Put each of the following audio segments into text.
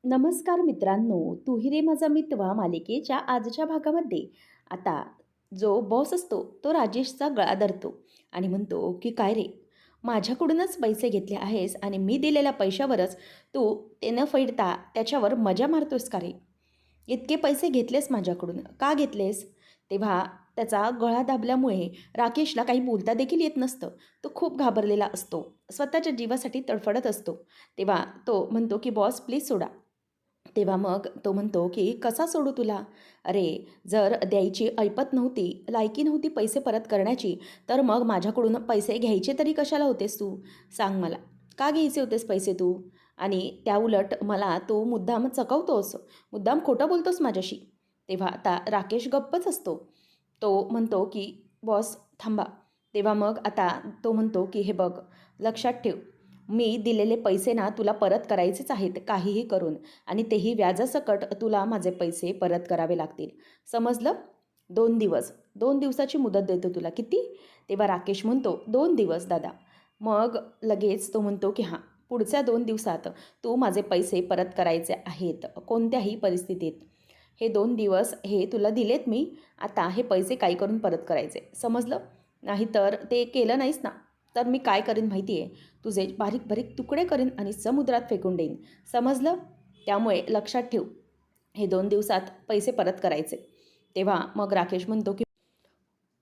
नमस्कार मित्रांनो, तू ही रे माझा मितवा मालिकेच्या आजच्या भागामध्ये आता जो बॉस असतो तो राजेशचा गळा धरतो आणि म्हणतो की काय रे, माझ्याकडूनच पैसे घेतले आहेस आणि मी दिलेल्या पैशावरच तू ते न फेडता त्याच्यावर मजा मारतोस का रे? इतके पैसे घेतलेस माझ्याकडून का घेतलेस? तेव्हा त्याचा गळा दाबल्यामुळे राकेशला काही बोलता देखील येत नसतं. तो खूप घाबरलेला असतो, स्वतःच्या जीवासाठी तडफडत असतो. तेव्हा तो म्हणतो की बॉस प्लीज सोडा. तेव्हा मग तो म्हणतो की कसा सोडू तुला? अरे, जर द्यायची ऐपत नव्हती, लायकी नव्हती पैसे परत करण्याची, तर मग माझ्याकडून पैसे घ्यायचे तरी कशाला होतेस तू? सांग मला. का घ्यायचे होतेस पैसे तू? आणि त्याउलट मला तू मुद्दाम चकवतोस, मुद्दाम खोटं बोलतोस माझ्याशी. तेव्हा आता राकेश गप्पच असतो. तो म्हणतो की बॉस थांबा. तेव्हा मग आता तो म्हणतो की हे बघ, लक्षात ठेव, मी दिलेले पैसे ना तुला परत करायचेच आहेत काहीही करून आणि तेही व्याजासकट तुला माझे पैसे परत करावे लागतील. समजलं? 2 दिवस. 2 दिवसाची मुदत देतो तुला. किती? तेव्हा राकेश म्हणतो, "2 दिवस दादा." मग लगेच तो म्हणतो की हां, पुढच्या 2 दिवसात तू माझे पैसे परत करायचे आहेत कोणत्याही परिस्थितीत. हे 2 दिवस हे तुला दिलेत मी. आता हे पैसे काय करून परत करायचे. समजलं? नाहीतर ते केलं नाहीस ना, तर मी काय करीन माहिती आहे? तुझे बारीक-बारीक तुकडे करीन आणि समुद्रात फेकून देईन. समजलं? त्यामुळे लक्षात ठेव, हे 2 दिवसात पैसे परत करायचे. तेव्हा मग राकेश म्हणतो की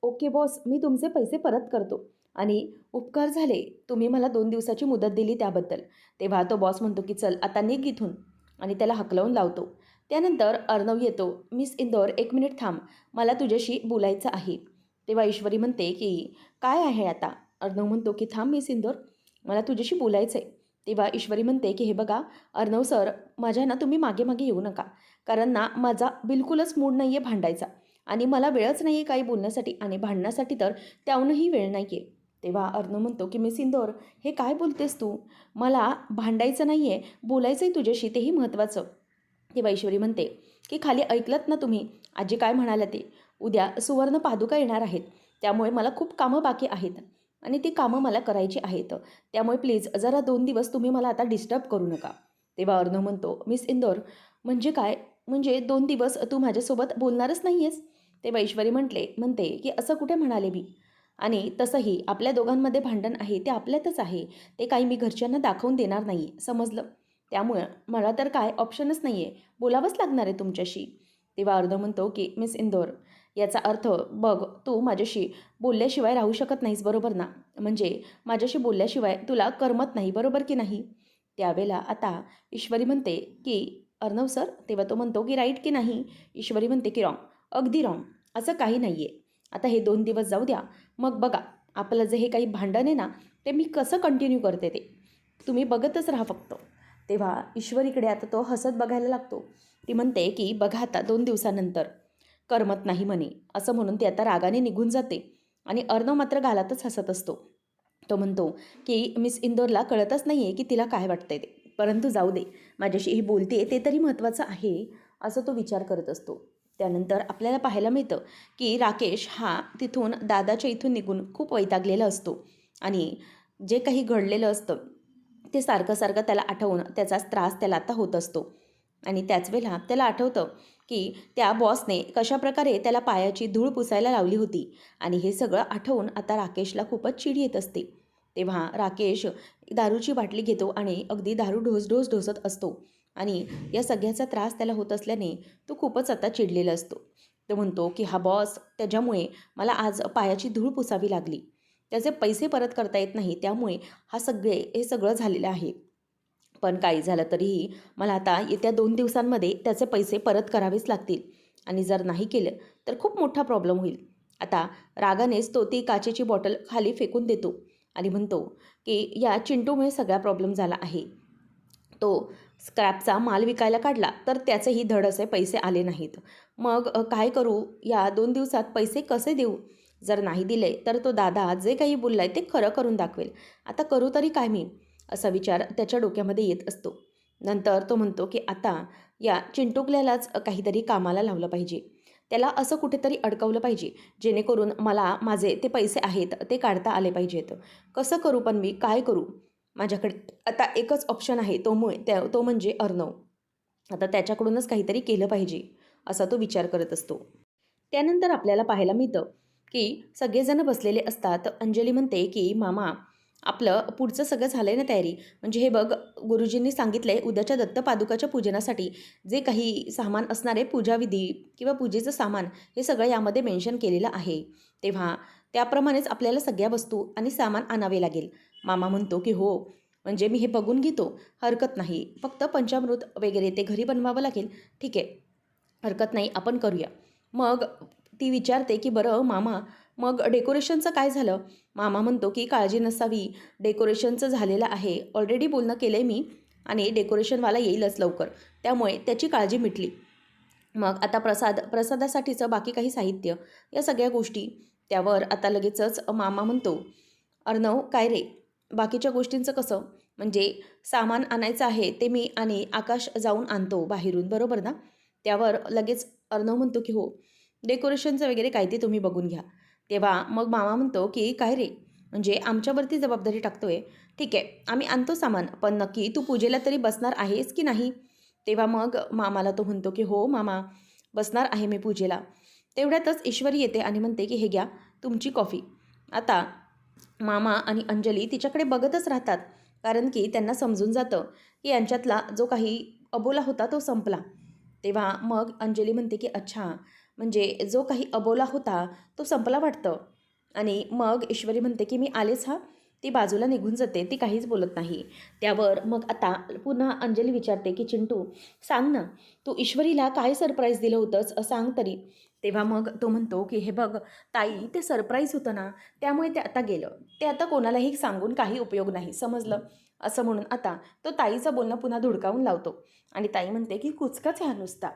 ओके बॉस, मी तुमचे पैसे परत करतो आणि उपकार झाले तुम्ही मला 2 दिवसाची मुदत दिली त्याबद्दल. तेव्हा तो बॉस म्हणतो की चल आता निघ इथून आणि त्याला हकलवून लावतो. त्यानंतर अर्णव येतो. मिस इंदौर 1 मिनिट थांब, मला तुझ्याशी बोलायचं आहे. तेव्हा ईश्वरी म्हणते की काय आहे आता? अर्णव म्हणतो की थांब मिस इंदौर, मला तुझ्याशी बोलायचं आहे. तेव्हा ईश्वरी म्हणते की हे बघा अर्णव सर, माझ्या ना तुम्ही मागे-मागे येऊ नका. कारण ना माझा बिलकुलच मूड नाही आहे भांडायचा. आणि मला वेळच नाही आहे काही बोलण्यासाठी आणि भांडण्यासाठी तर त्याहूनही वेळ नाही आहे. तेव्हा अर्णव म्हणतो की मिस इंदौर, हे काय बोलतेस तू? मला भांडायचं नाही आहे, बोलायचं आहे तुझ्याशी, तेही महत्त्वाचं. तेव्हा ईश्वरी म्हणते की खाली ऐकलत ना तुम्ही आजी काय म्हणाल्या ते? उद्या सुवर्ण पादुका येणार आहेत. त्यामुळे मला खूप कामं बाकी आहेत आणि ती कामं मला करायची आहेत. त्यामुळे प्लीज जरा 2 दिवस तुम्ही मला आता डिस्टर्ब करू नका. तेव्हा अर्णव म्हणतो, मिस इंदौर म्हणजे काय? म्हणजे 2 दिवस तू माझ्यासोबत बोलणारच नाही आहेस? तेव्हा ईश्वरी म्हणते की असं कुठे म्हणाले मी? आणि तसंही आपल्या दोघांमध्ये भांडण आहे ते आपल्यातच आहे. ते काही मी घरच्यांना दाखवून देणार नाही, समजलं? त्यामुळं मला तर काय ऑप्शनच नाही आहे, बोलावंच लागणार आहे तुमच्याशी. तेव्हा अर्णव म्हणतो की मिस इंदौर, याचा अर्थ बघ, तू माझ्याशी बोलल्याशिवाय राहू शकत नाहीस, बरोबर ना? म्हणजे माझ्याशी बोलल्याशिवाय तुला करमत नाही, बरोबर की नाही? त्यावेळेला आता ईश्वरी म्हणते की अर्णव सर, तेव्हा तो म्हणतो की राईट की नाही? ईश्वरी म्हणते की रॉंग, अगदी रॉंग, असं काही नाही आहे. आता हे 2 दिवस जाऊ द्या, मग बघा आपलं जे हे काही भांडण आहे ना, ते मी कसं कंटिन्यू करते ते. तुम्ही बघतच राहा फक्त. तेव्हा ईश्वरीकडे आता तो हसत बघायला लागतो. ती म्हणते की बघा आता 2 दिवसानंतर करमत नाही म्हणे, असं म्हणून ती आता रागाने निघून जाते आणि अर्णव मात्र गालातच हसत असतो. तो म्हणतो की मिस इंदौरला कळतच नाही आहे की तिला काय वाटतंय ते. परंतु जाऊ दे, माझ्याशी ही बोलते ते तरी महत्त्वाचं आहे, असं तो विचार करत असतो. त्यानंतर आपल्याला पाहायला मिळतं की राकेश हा तिथून दादाच्या इथून निघून खूप वैतागलेला असतो आणि जे काही घडलेलं असतं ते सारखं-सारखं त्याला आठवून त्याचाच त्रास त्याला आता होत असतो. आणि त्याच वेळेला त्याला आठवतं की त्या बॉसने कशाप्रकारे त्याला पायाची धूळ पुसायला लावली होती आणि हे सगळं आठवून आता राकेशला खूपच चिड येत असते. तेव्हा राकेश दारूची बाटली घेतो आणि अगदी दारू ढोस ढोसत असतो आणि या सगळ्याचा त्रास त्याला होत असल्याने तो खूपच आता चिडलेला असतो. तो म्हणतो की हा बॉस त्याच्यामुळे मला आज पायाची धूळ पुसावी लागली. त्याचे पैसे परत करता येत नाही, त्यामुळे हे सगळं झालेलं आहे. पण काही झालं तरीही मला आता येत्या 2 दिवसांमध्ये त्याचे पैसे परत करावेच लागतील आणि जर नाही केलं तर खूप मोठा प्रॉब्लेम होईल. आता रागानेच तो ती काचेची बॉटल खाली फेकून देतो आणि म्हणतो की या चिंटूमुळे सगळा प्रॉब्लेम झाला आहे. तो स्क्रॅपचा माल विकायला काढला तर त्याचेही धड असे पैसे आले नाहीत. मग काय करू? या 2 दिवसात पैसे कसे देऊ? जर नाही दिले तर तो दादा जे काही बोललाय ते खरं करून दाखवेल. आता करू तरी काय मी? असा विचार त्याच्या डोक्यामध्ये येत असतो. नंतर तो म्हणतो की आता या चिंटुकल्यालाच काहीतरी कामाला लावलं पाहिजे. त्याला असं कुठेतरी अडकवलं पाहिजे, जेणेकरून मला माझे ते पैसे आहेत ते काढता आले पाहिजेत. कसं करू पण मी? काय करू? माझ्याकडे आता एकच ऑप्शन आहे, तो म्हणजे अर्णव. आता त्याच्याकडूनच काहीतरी केलं पाहिजे असा तो विचार करत असतो. त्यानंतर आपल्याला पाहायला मिळतं की सगळेजण बसलेले असतात. अंजली म्हणते की मामा, आपलं पुढचं सगळं झालंय ना तयारी? म्हणजे हे बघ, गुरुजींनी सांगितलंय उद्याच्या दत्तपादुकाच्या पूजनासाठी जे काही सामान असणार आहे, पूजाविधी किंवा पूजेचं सामान, हे सगळं यामध्ये मेन्शन केलेलं आहे. तेव्हा त्याप्रमाणेच आपल्याला सगळ्या वस्तू आणि सामान आणावे लागेल. मामा म्हणतो की हो, म्हणजे मी हे बघून घेतो, हरकत नाही. फक्त पंचामृत वगैरे ते घरी बनवावं लागेल. ठीक आहे, हरकत नाही, आपण करूया. मग ती विचारते की बरं मामा, मग डेकोरेशनचं काय झालं? मामा म्हणतो की काळजी नसावी, डेकोरेशनचं झालेलं आहे. ऑलरेडी बोलणं केलं आहे मी आणि डेकोरेशनवाला येईलच लवकर. त्यामुळे त्याची काळजी मिटली. मग आता प्रसादासाठीचं बाकी काही साहित्य, या सगळ्या गोष्टी. त्यावर आता लगेचच मामा म्हणतो, अर्णव काय रे, बाकीच्या गोष्टींचं कसं? म्हणजे सामान आणायचं आहे ते मी आणि आकाश जाऊन आणतो बाहेरून, बरोबर ना? त्यावर लगेच अर्णव म्हणतो की हो, डेकोरेशनचं वगैरे काय ते तुम्ही बघून घ्या. तेव्हा मग मामा म्हणतो की काय रे, म्हणजे आमच्यावरती जबाबदारी टाकतोय? ठीक आहे, आम्ही आणतो सामान, पण नक्की तू पूजेला तरी बसणार आहेस की नाही? तेव्हा मग मामाला तो म्हणतो की हो मामा, बसणार आहे मी पूजेला. तेवढ्यातच ईश्वरी येते आणि म्हणते की हे घ्या तुमची कॉफी. आता मामा आणि अंजली तिच्याकडे बघतच राहतात, कारण की त्यांना समजून जातं की यांच्यातला जो काही अबोला होता तो संपला. तेव्हा मग अंजली म्हणते की अच्छा, म्हणजे जो काही अबोला होता तो संपला वाटतं. आणि मग ईश्वरी म्हणते की मी आलेच हां. ती बाजूला निघून जाते, ती काहीच बोलत नाही. त्यावर मग आता पुन्हा अंजली विचारते की चिंटू, सांग ना, तू ईश्वरीला काय सरप्राईज दिलं होतंस, सांग तरी. तेव्हा मग तो म्हणतो की हे बघ ताई, ते सरप्राईज होतं ना, त्यामुळे ते आता गेलं. ते आता कोणालाही सांगून काही उपयोग नाही, समजलं? असं म्हणून आता तो ताईचं बोलणं पुन्हा धुडकावून लावतो आणि ताई म्हणते की कुचकाच ह्या नुसता.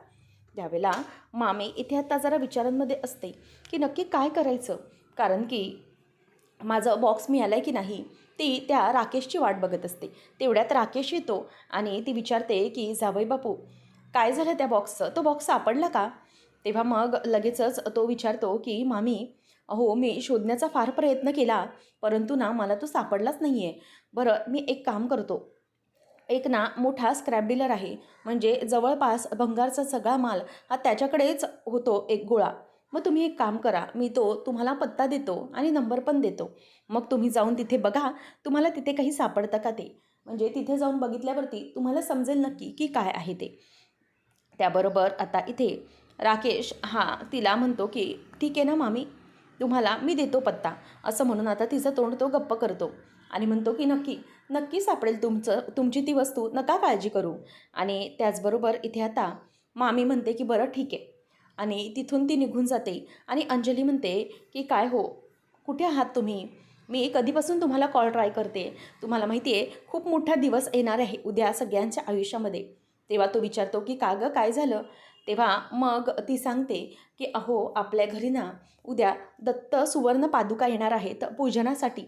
त्यावेळेला मामी इथे आता जरा विचारांमध्ये असते की नक्की काय करायचं, कारण की माझं बॉक्स मिळालं आहे की नाही, ती त्या राकेशची वाट बघत असते. तेवढ्यात राकेश येतो आणि ती विचारते की जावई बापू, काय झालं त्या बॉक्सचं? तो बॉक्स सापडला का? तेव्हा मग लगेचच तो विचारतो की मामी, हो मी शोधण्याचा फार प्रयत्न केला, परंतु ना मला तो सापडलाच नाही आहे. बरं मी एक काम करतो, एक ना मोठा स्क्रॅप डीलर आहे, म्हणजे जवळपास भंगारचा सगळा माल हा त्याच्याकडेच होतो एक गोळा. मग तुम्ही एक काम करा, मी तो तुम्हाला पत्ता देतो आणि नंबर पण देतो. मग तुम्ही जाऊन तिथे बघा, तुम्हाला तिथे काही सापडतं का ते. म्हणजे तिथे जाऊन बघितल्यावरती तुम्हाला समजेल नक्की की काय आहे ते. त्याबरोबर आता इथे राकेश हा तिला म्हणतो की ठीक आहे ना मामी, तुम्हाला मी देतो पत्ता, असं म्हणून आता तिचं तोंड तो गप्प करतो आणि म्हणतो की नक्की नक्की सापडेल तुमची ती वस्तू, नका काळजी करू. आणि त्याचबरोबर इथे आता मामी म्हणते की बरं ठीक आहे, आणि तिथून ती निघून जाते. आणि अंजली म्हणते की काय हो, कुठे आहात तुम्ही? मी कधीपासून तुम्हाला कॉल ट्राय करते. तुम्हाला माहिती आहे खूप मोठा दिवस येणार आहे उद्या सगळ्यांच्या आयुष्यामध्ये. तेव्हा तो विचारतो की का गं, काय झालं? तेव्हा मग ती सांगते की अहो, आपल्या घरी ना उद्या दत्त सुवर्ण पादुका येणार आहेत पूजनासाठी,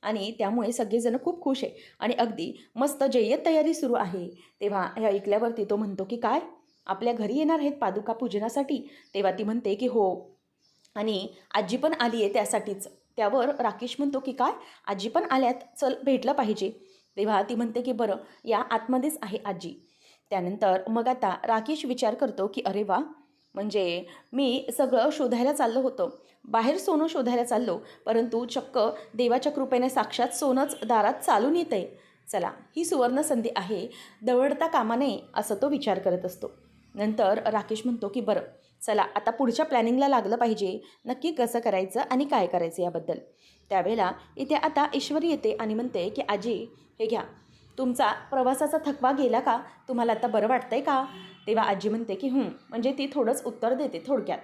आणि त्यामुळे सगळेजण खूप खुश आहे आणि अगदी मस्त जय्यत तयारी सुरू आहे. तेव्हा हे ऐकल्यावरती तो म्हणतो की काय, आपल्या घरी येणार आहेत पादुका पूजनासाठी? तेव्हा ती म्हणते की हो, आणि आजी पण आली आहे त्यासाठीच. त्यावर राकेश म्हणतो की काय, आजी पण आल्यात, चल भेटलं पाहिजे. तेव्हा ती म्हणते की बरं या आतमध्येच आहे आजी. त्यानंतर मग आता राकेश विचार करतो की अरे वा, म्हणजे मी सगळं शोधायला चाललो होतो, बाहेर सोनं शोधायला चाललो, परंतु चक्क देवाच्या कृपेने साक्षात सोनंच दारात चालून येतं आहे. चला, ही सुवर्ण संधी आहे, दवडता कामा नये, असं तो विचार करत असतो. नंतर राकेश म्हणतो की बरं चला, आता पुढच्या प्लॅनिंगला लागलं पाहिजे, नक्की कसं करायचं आणि काय करायचं याबद्दल. त्यावेळेला इथे आता ईश्वरी येते आणि म्हणते की आजी, हे घ्या, तुमचा प्रवासाचा थकवा गेला का? तुम्हाला आता बरं वाटतंय का? तेव्हा आजी म्हणते की म्हणजे ती थोडंच उत्तर देते थोडक्यात.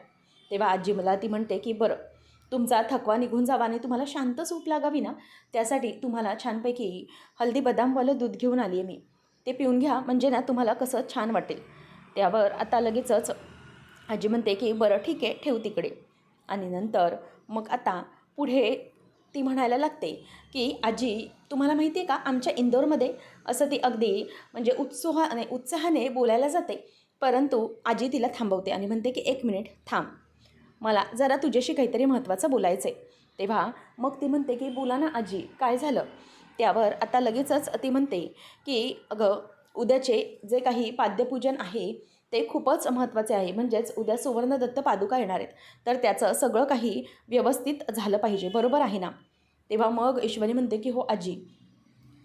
तेव्हा आजी मला ती म्हणते की बरं, तुमचा थकवा निघून जावा आणि तुम्हाला शांत झोप लागावी ना, त्यासाठी तुम्हाला छानपैकी हल्दी बदामवालं दूध घेऊन आली आहे मी, ते पिऊन घ्या, म्हणजे ना तुम्हाला कसं छान वाटेल. त्यावर आता लगेचच आजी म्हणते की बरं ठीक आहे, ठेव तिकडे. आणि नंतर मग आता पुढे ती म्हणायला लागते की आजी, तुम्हाला माहिती आहे का, आमच्या इंदोरमध्ये, असं ती अगदी म्हणजे उत्साहाने बोलायला जाते. परंतु आजी तिला थांबवते आणि म्हणते की एक मिनिट थांब, मला जरा तुझ्याशी काहीतरी महत्त्वाचं बोलायचं आहे. तेव्हा मग ती म्हणते की बोला ना आजी, काय झालं? त्यावर आता लगेचच ती म्हणते की अगं, उद्याचे जे काही पाद्यपूजन आहे ते खूपच महत्त्वाचे आहे. म्हणजेच उद्या सुवर्णदत्त पादुका येणार आहेत. तर त्याचं सगळं काही व्यवस्थित झालं पाहिजे. बरोबर आहे ना? तेव्हा मग ईश्वरी म्हणते की हो आजी.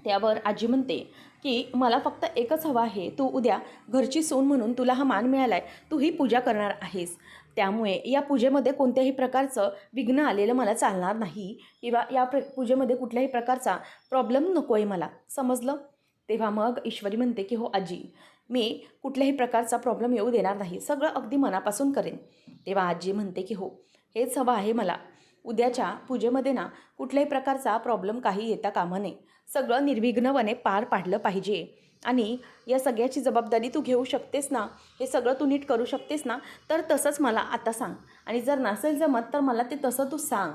त्यावर आजी म्हणते की मला फक्त एकच हवं आहे. तू उद्या घरची सून म्हणून तुला हा मान मिळाला आहे. तू ही पूजा करणार आहेस. त्यामुळे या पूजेमध्ये कोणत्याही प्रकारचं विघ्न आलेलं मला चालणार नाही किंवा या पूजेमध्ये कुठल्याही प्रकारचा प्रॉब्लेम नको आहे मला. समजलं? तेव्हा मग ईश्वरी म्हणते की हो आजी, मी कुठल्याही प्रकारचा प्रॉब्लेम येऊ देणार नाही. सगळं अगदी मनापासून करेन. तेव्हा आजी म्हणते की हो, हेच हवं आहे मला. उद्याच्या पूजेमध्ये ना कुठल्याही प्रकारचा प्रॉब्लेम काही येता कामा नये. सगळं निर्विघ्नपणे पार पाडलं पाहिजे आणि या सगळ्याची जबाबदारी तू घेऊ शकतेस ना, हे सगळं तू नीट करू शकतेस ना, तर तसंच मला आता सांग. आणि जर नसेल जमत तर मला ते तसं तू सांग.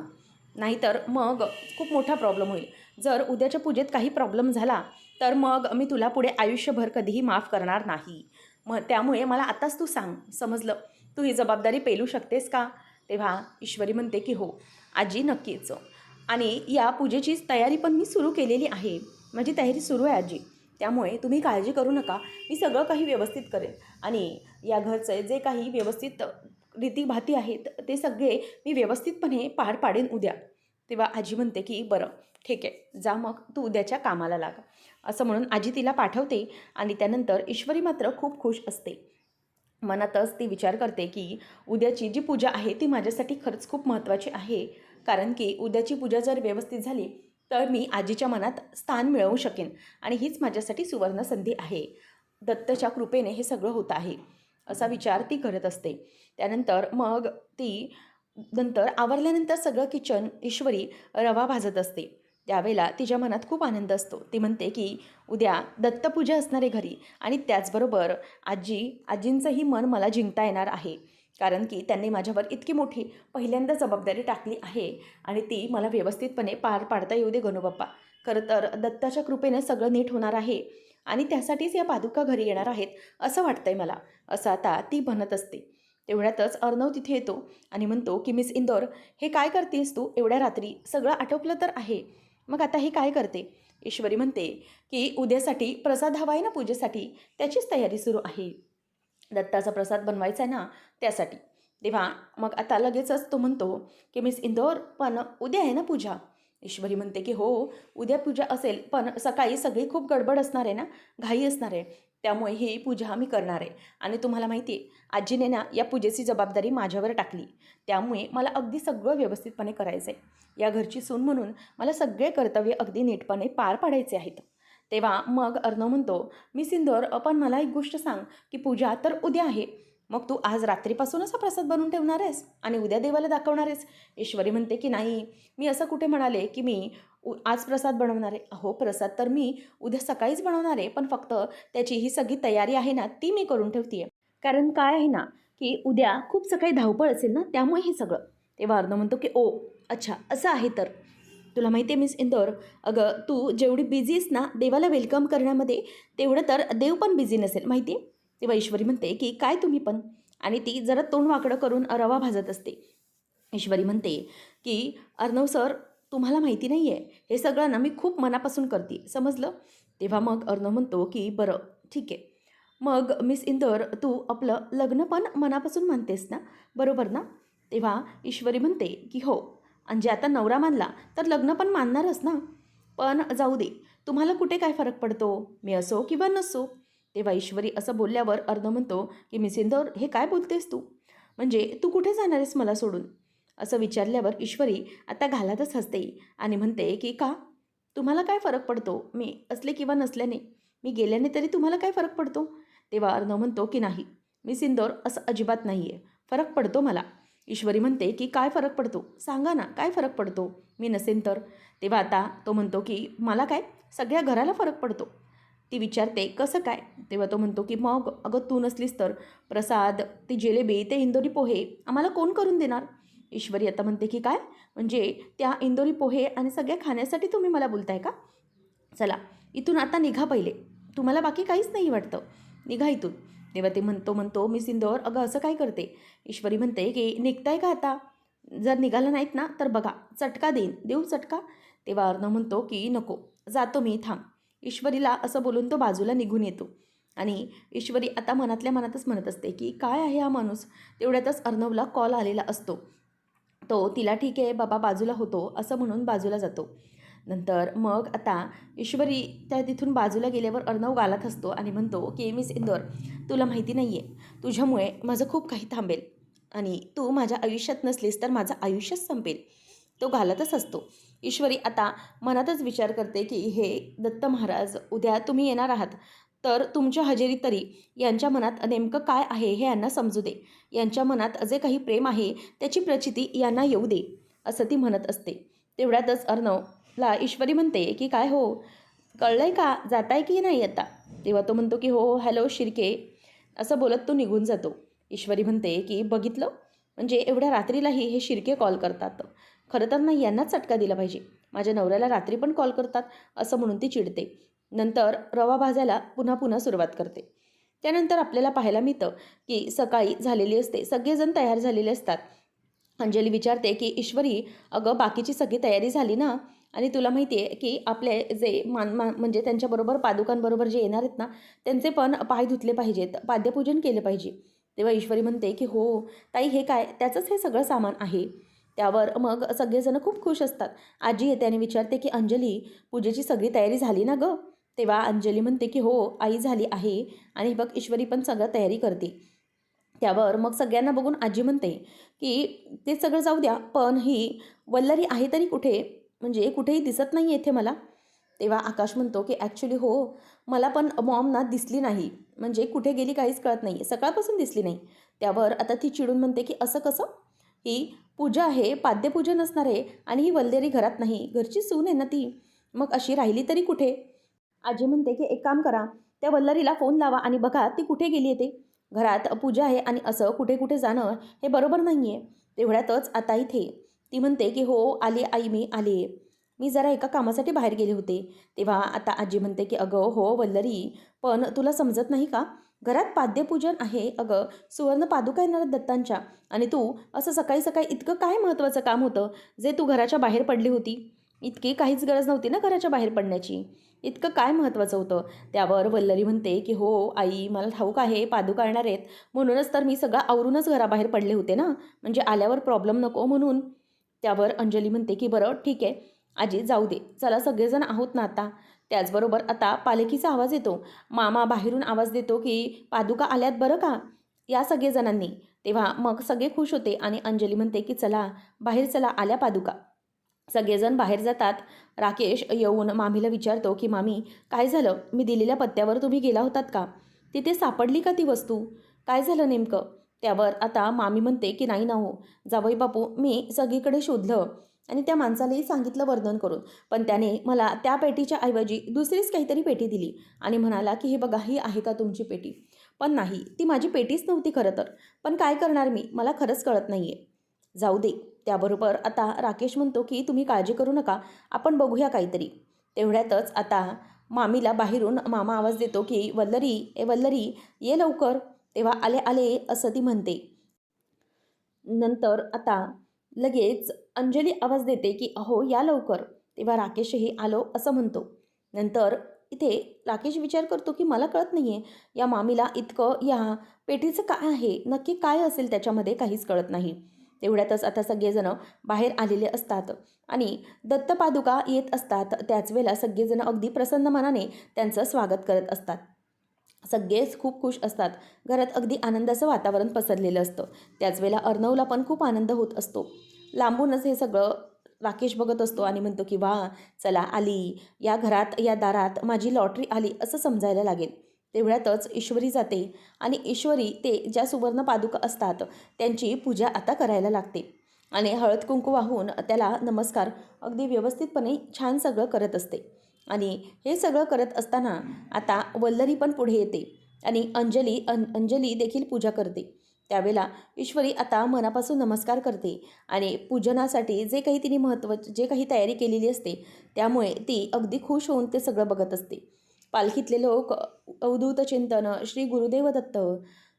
नाहीतर मग खूप मोठा प्रॉब्लेम होईल. जर उद्याच्या पूजेत काही प्रॉब्लेम झाला तर मग मी तुला पुढे आयुष्यभर कधीही माफ करणार नाही. मग त्यामुळे मला आताच तू सांग. समजलं? तू ही जबाबदारी पेलू शकतेस का? तेव्हा ईश्वरी म्हणते की हो आजी, नक्कीच. आणि या पूजेची तयारी पण मी सुरू केलेली आहे. माझी तयारी सुरू आहे आजी. त्यामुळे तुम्ही काळजी करू नका. मी सगळं काही व्यवस्थित करेन आणि या घरचे जे काही व्यवस्थित रीतीभाती आहेत ते सगळे मी व्यवस्थितपणे पार पाडेन उद्या. तेव्हा आजी म्हणते की बरं ठीक आहे, जा मग तू उद्याच्या कामाला लाग. असं म्हणून आजी तिला पाठवते आणि त्यानंतर ईश्वरी मात्र खूप खुश असते. मनातच ती विचार करते की उद्याची जी पूजा आहे ती माझ्यासाठी खरंच खूप महत्त्वाची आहे. कारण की उद्याची पूजा जर व्यवस्थित झाली तर मी आजीच्या मनात स्थान मिळवू शकेन आणि हीच माझ्यासाठी सुवर्ण संधी आहे. दत्तच्या कृपेने हे सगळं होत आहे, असा विचार ती करत असते. त्यानंतर मग ती नंतर आवरल्यानंतर सगळं किचन ईश्वरी रवा भाजत असते. त्यावेळेला तिच्या मनात खूप आनंद असतो. ती म्हणते की उद्या दत्तपूजा असणार आहे घरी आणि त्याचबरोबर आजींचंही मन मला जिंकता येणार आहे. कारण की त्यांनी माझ्यावर इतकी मोठी पहिल्यांदा जबाबदारी टाकली आहे आणि ती मला व्यवस्थितपणे पार पाडता येऊ दे गणूबाप्पा. खरं तर दत्ताच्या कृपेने सगळं नीट होणार आहे आणि त्यासाठीच या पादुका घरी येणार आहेत असं वाटतंय मला, असं आता ती म्हणत असते. तेवढ्यातच अर्णव तिथे येतो आणि म्हणतो की मिस इंदोर, हे काय करतेस तू एवढ्या रात्री? सगळं आटोपलं तर आहे, मग आता हे काय करते? ईश्वरी म्हणते की उद्यासाठी प्रसाद हवा आहे ना पूजेसाठी, त्याचीच तयारी सुरू आहे. दत्ताचा प्रसाद बनवायचा आहे ना त्यासाठी. तेव्हा मग आता लगेचच तो म्हणतो की मिस इंदोर, पण उद्या आहे ना पूजा? ईश्वरी म्हणते की हो उद्या पूजा असेल, पण सकाळी सगळी खूप गडबड असणार आहे ना, घाई असणार आहे. त्यामुळे ही पूजा मी करणार आहे आणि तुम्हाला माहिती आहे आजीने ना या पूजेची जबाबदारी माझ्यावर टाकली. त्यामुळे मला अगदी सगळं व्यवस्थितपणे करायचं आहे. या घरची सून म्हणून मला सगळे कर्तव्य अगदी नीटपणे पार पाडायचे आहेत. तेव्हा मग अर्णव म्हणतो, मिस इंदोर, पण मला एक गोष्ट सांग की पूजा तर उद्या आहे, मग तू आज रात्रीपासूनच हा प्रसाद बनवून ठेवणार आहेस आणि उद्या देवाला दाखवणार आहेस? ईश्वरी म्हणते की नाही, मी असं कुठे म्हणाले की मी आज प्रसाद बनवणार आहे. अहो, प्रसाद तर मी उद्या सकाळीच बनवणार आहे, पण फक्त त्याची ही सगळी तयारी आहे ना ती मी करून ठेवते आहे. कारण काय आहे ना की उद्या खूप सकाळी धावपळ असेल ना, त्यामुळे हे सगळं. तेव्हा अर्णव म्हणतो की ओ अच्छा, असं आहे तर. तुला माहिती आहे मिस इंदोर, अगं तू जेवढी बिझी आहेस ना देवाला वेलकम करण्यामध्ये, तेवढं तर देव पण बिझी नसेल, माहिती आहे? तेव्हा ईश्वरी म्हणते की काय तुम्ही पण, आणि ती जरा तोंड वाकडं करून रवा भाजत असते. ईश्वरी म्हणते की अर्णव सर, तुम्हाला माहिती नाही आहे, हे सगळं ना मी खूप मनापासून करते, समजलं? तेव्हा मग अर्णव म्हणतो की बरं ठीक आहे, मग मिस इंदोर तू आपलं लग्न पण मनापासून म्हणतेस ना, बरोबर ना? तेव्हा ईश्वरी म्हणते की हो, म्हणजे आता नवरा मानला तर लग्न पण मानणारच ना. पण जाऊ दे, तुम्हाला कुठे काय फरक पडतो, मी असो किंवा नसो? तेव्हा ईश्वरी असं बोलल्यावर अर्णव म्हणतो की मिस इंदोर, हे काय बोलतेस तू? म्हणजे तू कुठे जाणार आहेस मला सोडून? असं विचारल्यावर ईश्वरी आता घालातच हसते आणि म्हणते की का, तुम्हाला काय फरक पडतो मी असले किंवा नसल्याने? मी गेल्याने तरी तुम्हाला काय फरक पडतो? तेव्हा अर्णव म्हणतो की नाही मिस इंदोर, असं अजिबात नाही आहे, फरक पडतो मला. ईश्वरी म्हणते की काय फरक पडतो, सांगा ना काय फरक पडतो, मी नसेन तर? तेव्हा आता तो म्हणतो की मला काय, सगळ्या घराला फरक पडतो. ती विचारते कसं काय? तेव्हा तो म्हणतो की मग अगं तू नसलीस तर प्रसाद, ती जिलेबी, ते इंदोरी पोहे आम्हाला कोण करून देणार? ईश्वरी आता म्हणते की काय, म्हणजे त्या इंदोरी पोहे आणि सगळ्या खाण्यासाठी तुम्ही मला बोलताय का? चला इथून आता निघा पहिले, तुम्हाला बाकी काहीच नाही वाटतं, निघा इथून. तेव्हा ते म्हणतो मिस इंदोर, अगं असं काय करते? ईश्वरी म्हणते की निघताय का आता? जर निघालं नाहीत ना तर बघा चटका देऊ चटका. तेव्हा अर्णव म्हणतो की नको, जातो मी, थांब. ईश्वरीला असं बोलून तो बाजूला निघून येतो. आणि ईश्वरी आता मनातल्या मनातच म्हणत असते की काय आहे हा माणूस. तेवढ्यातच अर्णवला कॉल आलेला असतो. तो तिला ठीक आहे बाबा बाजूला होतो असं म्हणून बाजूला जातो. नंतर मग आता ईश्वरी त्या तिथून बाजूला गेल्यावर अर्णव गालात असतो आणि म्हणतो की मिस इंदोर, तुला माहिती नाही आहे, तुझ्यामुळे माझं खूप काही थांबेल आणि तू माझ्या आयुष्यात नसलीस तर माझं आयुष्यच संपेल. तो घालतच असतो. ईश्वरी आता मनातच विचार करते की हे दत्त महाराज उद्या तुम्ही येणार आहात, तर तुमच्या हजेरीत तरी यांच्या मनात नेमकं काय आहे हे यांना समजू दे. यांच्या मनात जे काही प्रेम आहे त्याची प्रचिती यांना येऊ दे, असं ती म्हणत असते. तेवढ्यातच अर्णवला ईश्वरी म्हणते की काय हो, कळलंय का, जाताय की नाही आता. तेव्हा तो म्हणतो की हो हॅलो शिर्के, असं बोलत तो निघून जातो. ईश्वरी म्हणते की बघितलं, म्हणजे एवढ्या रात्रीलाही हे शिर्के कॉल करतात. खरं तर नाही यांनाच चटका दिला पाहिजे. माझ्या नवऱ्याला रात्री पण कॉल करतात असं म्हणून ती चिडते. नंतर रवा भाजायला पुन्हा पुन्हा सुरुवात करते. त्यानंतर आपल्याला पाहायला मिळतं की सकाळी झालेली असते, सगळेजण तयार झालेले असतात. अंजली विचारते की ईश्वरी, अगं बाकीची सगळी तयारी झाली ना, आणि तुला माहिती आहे की आपले जे म्हणजे त्यांच्याबरोबर पादुकांबरोबर जे येणार आहेत ना, त्यांचे पण पाय धुतले पाहिजेत, पाद्यपूजन केले पाहिजे. तेव्हा ईश्वरी म्हणते की हो ताई, हे काय, त्याचंच हे सगळं सामान आहे. त्यावर मग सगळेजण खूप खुश असतात. आजी येते आणि विचारते की अंजली, पूजेची सगळी तयारी झाली ना गं. तेव्हा अंजली म्हणते की हो आई झाली आहे, आणि बघ ईश्वरी पण सगळं तयारी करते. त्यावर मग सगळ्यांना बघून आजी म्हणते की ते सगळं जाऊ द्या, पण ही वल्लरी आहे तरी कुठे, म्हणजे कुठेही दिसत नाही येथे मला. तेव्हा आकाश म्हणतो की ॲक्च्युली हो, मला पण मॉम ना दिसली नाही, म्हणजे कुठे गेली काहीच कळत नाही, सकाळपासून दिसली नाही. त्यावर आता ती चिडून म्हणते की असं कसं, ही पूजा आहे, पाद्यपूजन असणार आहे, आणि ही वल्लेरी घरात नाही, घरची सून आहे ना ती, मग अशी राहिली तरी कुठे. आजी म्हणते की एक काम करा, त्या वल्लरीला फोन लावा आणि बघा ती कुठे गेली आहे ते. घरात पूजा आहे आणि असं कुठे कुठे जाणं हे बरोबर नाही आहे. तेवढ्यातच आता इथे ती म्हणते की हो आली आई, मी आली आहे, मी जरा एका कामासाठी बाहेर गेले होते. तेव्हा आता आजी म्हणते की अगं हो वल्लरी, पण तुला समजत नाही का, घरात पाद्यपूजन आहे अगं, सुवर्ण पादुका येणार आहेत दत्तांच्या, आणि तू असं सकाळी सकाळी इतकं काय महत्त्वाचं काम होतं जे तू घराच्या बाहेर पडली होती. इतकी काहीच गरज नव्हती ना घराच्या बाहेर पडण्याची, इतकं काय महत्त्वाचं होतं. त्यावर वल्लरी म्हणते की हो आई, मला ठाऊक आहे पादुका येणार आहेत, म्हणूनच तर मी सगळं आवरूनच घराबाहेर पडले होते ना, म्हणजे आल्यावर प्रॉब्लेम नको म्हणून. त्यावर अंजली म्हणते की बरं ठीक आहे आजी, जाऊ दे, चला सगळेजण आहोत ना आता. त्याचबरोबर आता पालखीचा आवाज येतो. मामा बाहेरून आवाज देतो की पादुका आल्यात बरं का, या सगळेजणांनी. तेव्हा मग सगळे खुश होते आणि अंजली म्हणते की चला बाहेर, चला आल्या पादुका. सगळेजण बाहेर जातात. राकेश येऊन मामीला विचारतो की मामी, काय झालं, मी दिलेल्या पत्त्यावर तुम्ही गेला होतात का, तिथे सापडली का ती वस्तू, काय झालं नेमकं. त्यावर आता मामी म्हणते की नाही ना हो जावई बापू, मी सगळीकडे शोधलं आणि त्या माणसालाही सांगितलं वर्णन करून, पण त्याने मला त्या पेटीच्या ऐवजी दुसरीच काहीतरी पेटी दिली आणि म्हणाला की हे बघा, ही आहे का तुमची पेटी. पण नाही, ती माझी पेटीच नव्हती खरं तर. पण काय करणार मी, मला खरंच कळत नाही आहे. जाऊ दे. त्याबरोबर आता राकेश म्हणतो की तुम्ही काळजी करू नका, आपण बघूया काहीतरी. तेवढ्यातच आता मामीला बाहेरून मामा आवाज देतो की वल्लरी, ए वल्लरी, ये लवकर. तेव्हा आले आले असं ती म्हणते. नंतर आता लगेच अंजली आवाज देते की अहो या लवकर. तेव्हा राकेशही आलो असं म्हणतो. नंतर इथे राकेश विचार करतो की मला कळत नाही आहे, या मामीला इतकं या पेटीचं काय आहे, नक्की काय असेल त्याच्यामध्ये, काहीच कळत नाही. तेवढ्यातच आता सगळेजणं बाहेर आलेले असतात आणि दत्तपादुका येत असतात. त्याच वेळेला सगळेजण अगदी प्रसन्न मनाने त्यांचं स्वागत करत असतात. सगळेच खूप खुश असतात. घरात अगदी आनंदाचं वातावरण पसरलेलं असतं. त्याच वेळेला अर्णवला पण खूप आनंद होत असतो. लांबूनच हे सगळं राकेश बघत असतो आणि म्हणतो की वा, चला आली, या घरात या दारात माझी लॉटरी आली असं समजायला लागेल. तेवढ्यातच ईश्वरी जाते आणि ईश्वरी ते ज्या सुवर्ण पादुका असतात त्यांची पूजा आता करायला लागते आणि हळद कुंकू वाहून त्याला नमस्कार अगदी व्यवस्थितपणे छान सगळं करत असते. आणि हे सगळं करत असताना आता वल्लरी पण पुढे येते आणि अंजली देखील पूजा करते. त्यावेळेला ईश्वरी आता मनापासून नमस्कार करते आणि पूजनासाठी जे काही तिने जे काही तयारी केलेली असते त्यामुळे ती अगदी खुश होऊन ते सगळं बघत असते. पालखीतले लोक अवधूत चिंतन श्री गुरुदेव दत्त,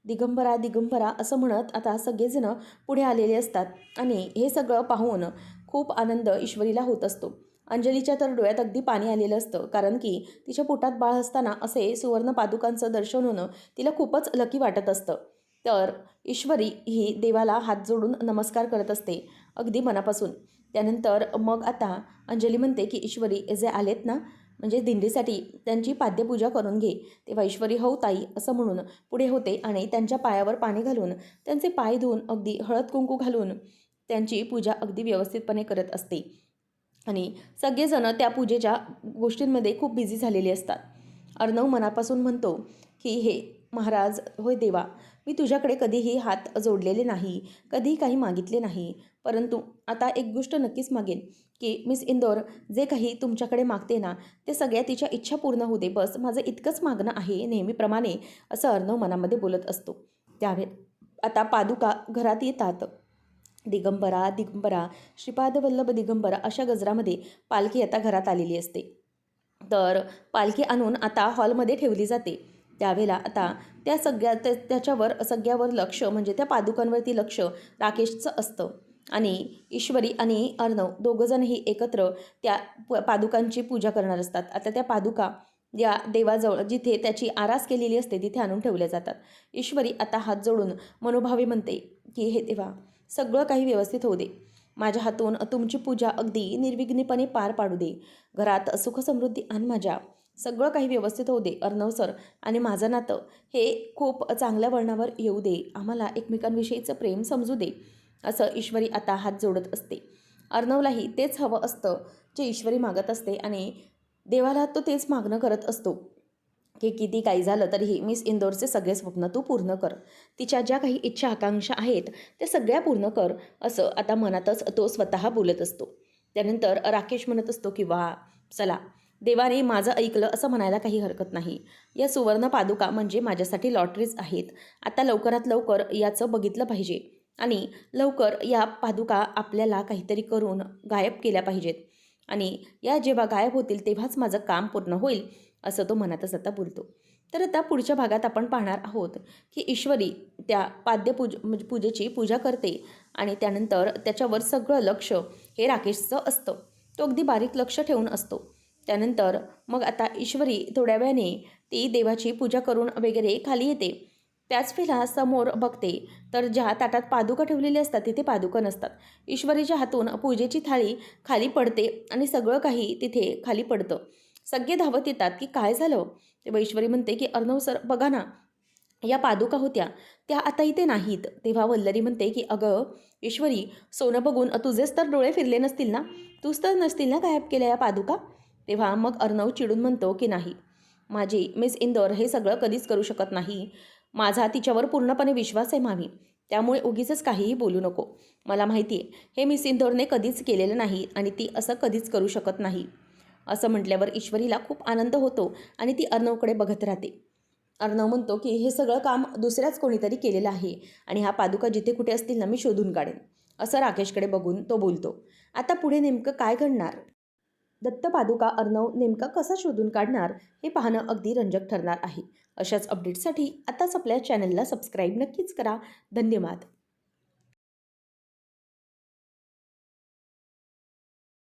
दिगंबरा दिगंबरा असं म्हणत आता सगळेजण पुढे आलेले असतात आणि हे सगळं पाहून खूप आनंद ईश्वरीला होत असतो. अंजलीच्या तर डोळ्यात अगदी पाणी आलेलं असतं, कारण की तिच्या पोटात बाळ असताना असे सुवर्ण पादुकांचं दर्शन होणं तिला खूपच लकी वाटत असतं. तर ईश्वरी ही देवाला हात जोडून नमस्कार करत असते अगदी मनापासून. त्यानंतर मग आता अंजली म्हणते की ईश्वरी जे आलेत ना, म्हणजे दिंडीसाठी त्यांची पाद्यपूजा करून घे. तेव्हा ईश्वरी हो ताई असं म्हणून पुढे होते आणि त्यांच्या पायावर पाणी घालून त्यांचे पाय धुवून अगदी हळद कुंकू घालून त्यांची पूजा अगदी व्यवस्थितपणे करत असते. आणि सगळेजण त्या पूजेच्या गोष्टींमध्ये खूप बिझी झालेले असतात. अर्णव मनापासून म्हणतो की हे महाराज होय देवा, मी तुझ्याकडे कधीही हात जोडलेले नाही, कधीही काही मागितले नाही, परंतु आता एक गोष्ट नक्कीच मागेन की मिस इंदोर जे काही तुमच्याकडे मागते ना, ते सगळ्या तिच्या इच्छा पूर्ण होऊ दे, बस माझं इतकंच मागणं आहे नेहमीप्रमाणे, असं अर्णव मनामध्ये बोलत असतो. त्यावेळेत आता पादुका घरात येतात. दिगंबरा दिगंबरा श्रीपाद वल्लभ दिगंबरा अशा गजरामध्ये पालखी आता घरात आलेली असते. तर पालखी आणून आता हॉलमध्ये ठेवली जाते. त्यावेळेला आता त्या त्याच्यावर सगळ्यावर लक्ष, म्हणजे त्या पादुकांवरती लक्ष राकेशचं असतं. आणि ईश्वरी आणि अर्णव दोघंजणही एकत्र त्या पादुकांची पूजा करणार असतात. आता त्या पादुका या देवाजवळ जिथे त्याची आरास केलेली असते तिथे आणून ठेवल्या जातात. ईश्वरी आता हात जोडून मनोभावे म्हणते की हे देवा, सगळं काही व्यवस्थित होऊ दे. माझ्या हातून तुमची पूजा अगदी निर्विघ्नपणे पार पाडू दे. घरात सुखसमृद्धी आण माझ्या. सगळं काही व्यवस्थित होऊ दे. अर्णव सर आणि माझं नातं हे खूप चांगल्या वळणावर येऊ दे. आम्हाला एकमेकांविषयीचं प्रेम समजू दे. असं ईश्वरी आता हात जोडत असते. अर्णवलाही तेच हवं असतं जे ईश्वरी मागत असते आणि देवाला तो तेच मागणं करत असतो की किती काही झालं तरीही मिस इंदोरचे सगळे स्वप्न तू पूर्ण कर. तिच्या ज्या काही इच्छा आकांक्षा आहेत त्या सगळ्या पूर्ण कर, असं आता मनातच तो स्वतः बोलत असतो. त्यानंतर राकेश म्हणत असतो की वा, चला देवाने माझं ऐकलं असं म्हणायला काही हरकत नाही. या सुवर्ण पादुका म्हणजे माझ्यासाठी लॉटरीज आहेत. आता लवकरात लवकर याचं बघितलं पाहिजे आणि लवकर या पादुका आपल्याला काहीतरी करून गायब केल्या पाहिजेत आणि या जेव्हा गायब होतील तेव्हाच माझं काम पूर्ण होईल, असं तो मनातच आता बोलतो. तर आता पुढच्या भागात आपण पाहणार आहोत की ईश्वरी त्या म्हणजे पूजेची पूजा करते आणि त्यानंतर त्याच्यावर सगळं लक्ष हे राकेशचं असतं. तो अगदी बारीक लक्ष ठेवून असतो. त्यानंतर मग आता ईश्वरी थोड्या वेळाने ती देवाची पूजा करून वगैरे खाली येते. त्याच वेळेला समोर बघते तर ज्या ताटात पादुका ठेवलेली असतात तिथे पादुका नसतात. ईश्वरीच्या हातून पूजेची थाळी खाली पडते आणि सगळं काही तिथे खाली पडतं. सगळे धावत येतात की काय झालं. तेव्हा ईश्वरी म्हणते की अर्णव सर बघा ना, या पादुका होत्या त्या आता इथे नाहीत. तेव्हा वल्लरी म्हणते की अगं ईश्वरी, सोनं बघून तुझेच तर डोळे फिरले नसतील ना, तूच तर नसतील ना गायब केल्या या पादुका. तेव्हा मग अर्णव चिडून म्हणतो की नाही, माझी मिस इंदोर हे सगळं कधीच करू शकत नाही. माझा तिच्यावर पूर्णपणे विश्वास आहे मामी, त्यामुळे उगीचच काहीही बोलू नको. मला माहिती आहे हे मिस इंदोरने कधीच केलेलं नाही आणि ती असं कधीच करू शकत नाही. असं म्हटल्यावर ईश्वरीला खूप आनंद होतो आणि ती अर्णवकडे बघत राहते. अर्णव म्हणतो की हे सगळं काम दुसऱ्याच कोणीतरी केलेलं आहे आणि हा पादुका जिथे कुठे असतील ना मी शोधून काढेन, असं राकेशकडे बघून तो बोलतो. आता पुढे नेमकं काय घडणार, दत्त पादुका अर्णव नेमका कसा शोधून काढणार हे पाहणं अगदी रंजक ठरणार आहे. अशाच अपडेट्ससाठी आताच आपल्या चॅनलला सबस्क्राईब नक्कीच करा. धन्यवाद.